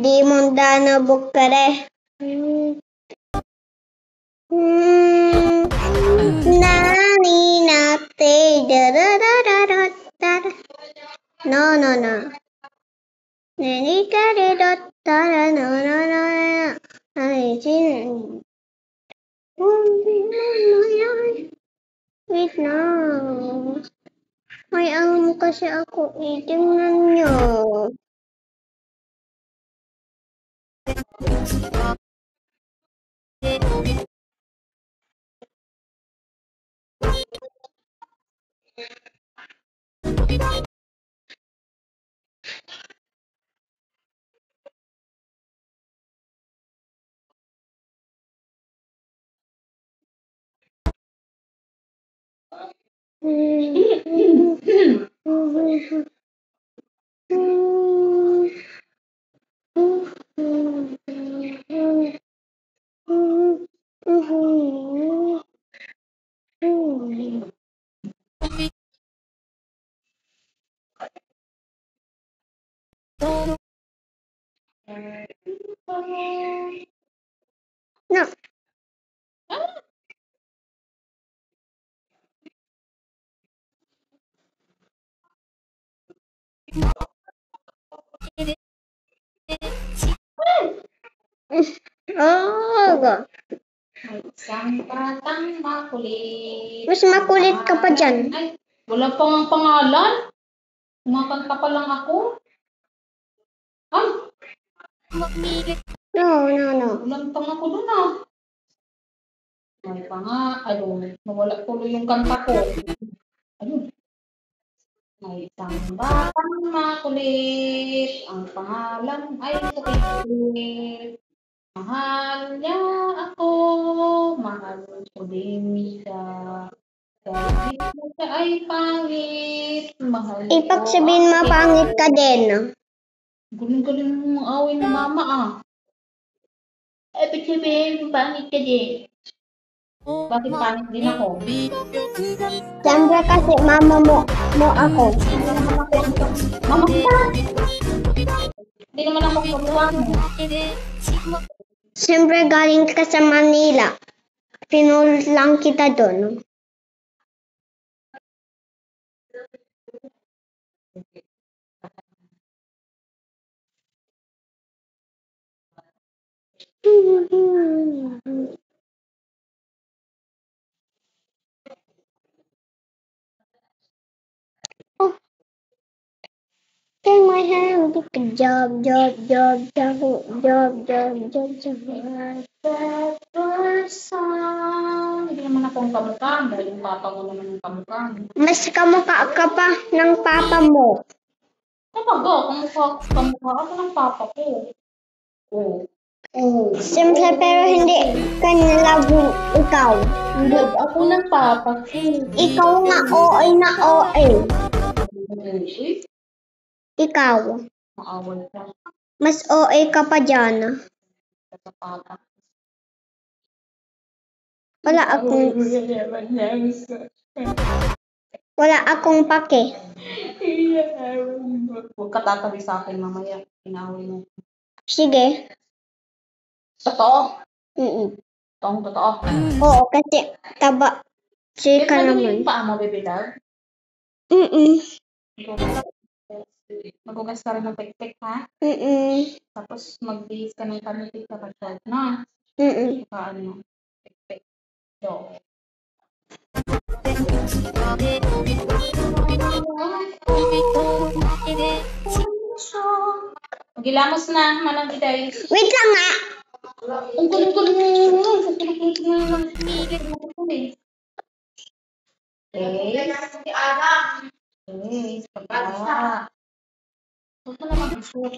di mondano bukkare. Nani nate da. No. Nani kare dottara no. Wait now. May kasi ako. Tingnan nyo. No. Oh. Isang batang makulit. Mas makulit ka pa dyan. Ay, wala pa nga pangalan. Kumakanta pa lang ako. Ay, No. walang pang ako dun ah. Ay pa nga, nawala tuloy yung kanta ko. Ayun. May isang batang makulit. Ang pangalan ay Kulit. Mahal niya ako, mahal ko din siya. Kahit na siya ay pangit, mahal ko. Ibig sabihin mapangit ka din. Galing-galing mong away ng mama ah. Ibig sabihin, pangit ka din. Bakit pangit din ako? Siyempre kasi mama mo ako. Mama kita! Hindi naman ako kamuha mo. Siyempre galing ka sa Manila. Pinulot lang kita doon. Oh. Take my hand, good job. Hindi naman akong kamukha. Dahil yung papa ko naman yung kamukha. Mas kamukha ka pa ng papa mo. Talaga, kamukha ako ng papa ko. Oh. Siyempre pero hindi ka nilabing ikaw. Hindi ako ng papa ko. Ikaw nga OA na OA. Ikaw. Maawal ka Mas OA ka pa dyan. sa papa. Wala akong pake. Huwag ka tatabi sa akin mamaya. Inaway mo. Sige. Totoo? Totoo. Oo, kasi taba. Sige ka naman. Yung paa mo, baby dog? Magugas ka rin ng pek-pek, ha? Tapos magbihis ka ng kamitik kapag short na. Ano? Pek-pek. So. Magilamos na, manang giday. Wait lang nga. Ang gulo-gulo mo. Huwag ka na mag-shoot.